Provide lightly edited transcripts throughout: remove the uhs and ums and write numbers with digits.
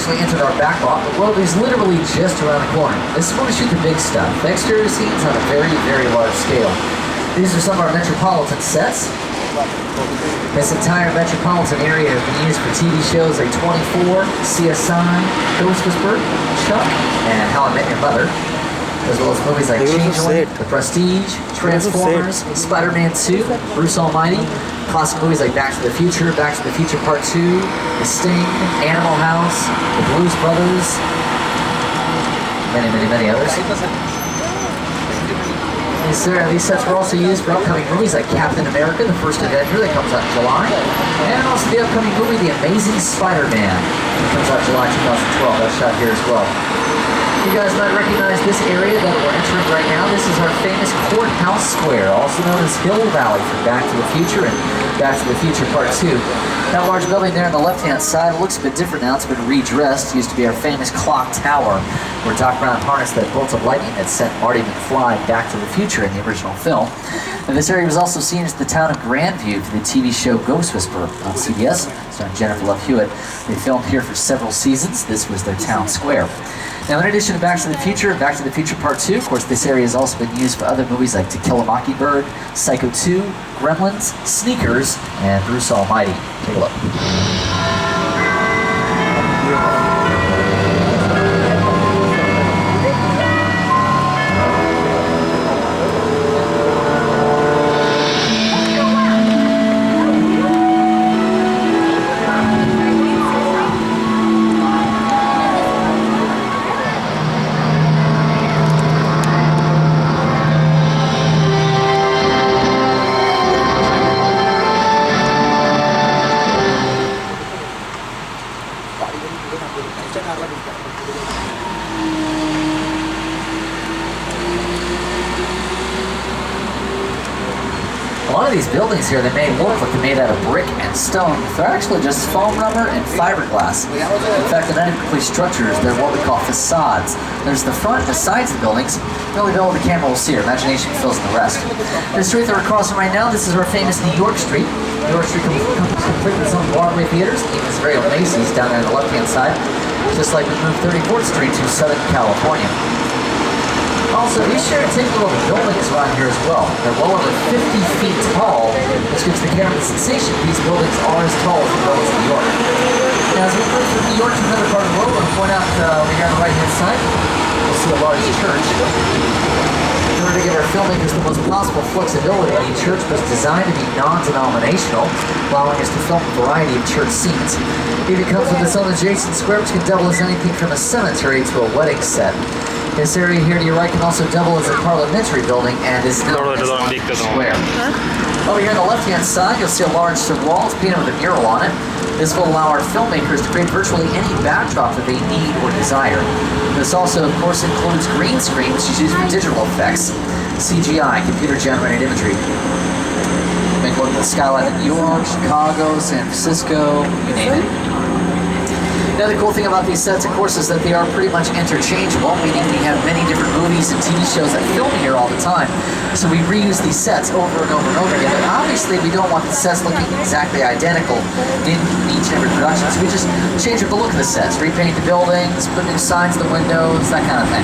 officially entered our back lot, the world is literally just around the corner. This is where we shoot the big stuff, the exterior scenes on a very, very large scale. These are some of our Metropolitan sets. This entire metropolitan area has been used for TV shows like 24, CSI, Ghost Whisperer, Chuck, and How I Met Your Mother, as well as movies like Changeling, The Prestige, Transformers, Spider-Man 2, Bruce Almighty, classic movies like Back to the Future Part 2, The Sting, Animal House, The Blues Brothers, many, many, many others. These sets were also used for upcoming movies like Captain America, The First Avenger, that comes out in July, and also the upcoming movie The Amazing Spider-Man, that comes out July 2012. That's shot here as well. You guys might recognize this area that we're entering right now. This is our famous Courthouse Square, also known as Hill Valley from Back to the Future and Back to the Future Part 2. That large building there on the left-hand side looks a bit different now. It's been redressed. It used to be our famous clock tower, where Doc Brown harnessed that bolt of lightning that sent Marty McFly back to the future in the original film. And this area was also seen as the town of Grandview for the TV show Ghost Whisperer on CBS, starring Jennifer Love Hewitt. They filmed here for several seasons. This was their town square. Now, in addition to Back to the Future and Back to the Future Part 2, of course, this area has also been used for other movies like To Kill a Mockingbird, Psycho 2, Gremlins, Sneakers, and Bruce Almighty. Take a look. A lot of these buildings here, they may look like they're made out of brick and stone, but they're actually just foam rubber and fiberglass. In fact, they're not even complete structures, they're what we call facades. There's the front and the sides of the buildings. Really well the camera will see, your imagination fills in the rest. The street that we're crossing right now, this is our famous New York Street. New York Street comes complete with some Broadway theaters, even this very old Macy's down there on the left-hand side, just like we moved 34th Street to Southern California. Also, be sure to take a look at the buildings around here as well. They're well over 50 feet tall, which gives the camera the sensation these buildings are as tall as the buildings in New York. Now, as we move from New York to another part of the world, I'm going to point out over here on the right-hand side, you'll see a large church. In order to give our filmmakers the most possible flexibility, the church was designed to be non-denominational, allowing us to film a variety of church scenes. It even comes with its own adjacent square, which can double as anything from a cemetery to a wedding set. This area here to your right can also double as a parliamentary building and is known as the square. Over here on the left-hand side, you'll see a large wall. It's painted with a mural on it. This will allow our filmmakers to create virtually any backdrop that they need or desire. This also, of course, includes green screen, which is used for digital effects, CGI, computer-generated imagery. Make a look at the skyline of New York, Chicago, San Francisco, you name it. The other cool thing about these sets, of course, is that they are pretty much interchangeable, meaning we have many different movies and TV shows that film here all the time. So we reuse these sets over and over and over again. But obviously, we don't want the sets looking exactly identical in each and every production. So we just change up the look of the sets, repaint the buildings, put new signs in the windows, that kind of thing.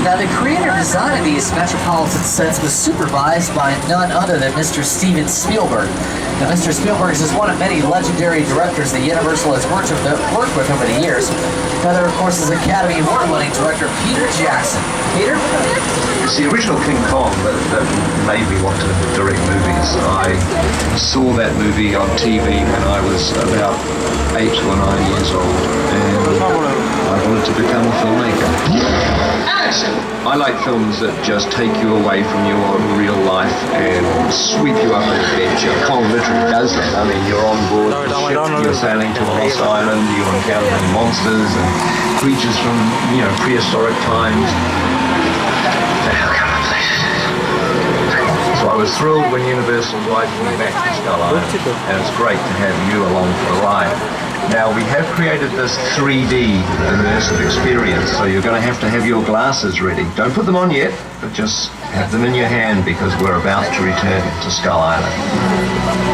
Now, the creative design of these Metropolitan sets was supervised by none other than Mr. Steven Spielberg. Now, Mr. Spielberg is one of many legendary directors that Universal has worked with over the years. Another, of course, is Academy Award-winning director Peter Jackson. Peter? It's the original King Kong that made me want to direct movies. I saw that movie on TV when I was about 8 or 9 years old, and I wanted to become a filmmaker. I like films that just take you away from your real life and sweep you up an adventure. Kong literally does that. I mean, you're on board the ship, you're sailing to a lost island, you're encountering monsters and creatures from, prehistoric times. So I was thrilled when Universal invited me back to Skull Island, and it's great to have you along for the ride. Now, we have created this 3D immersive experience, so you're going to have your glasses ready. Don't put them on yet, but just have them in your hand because we're about to return to Skull Island.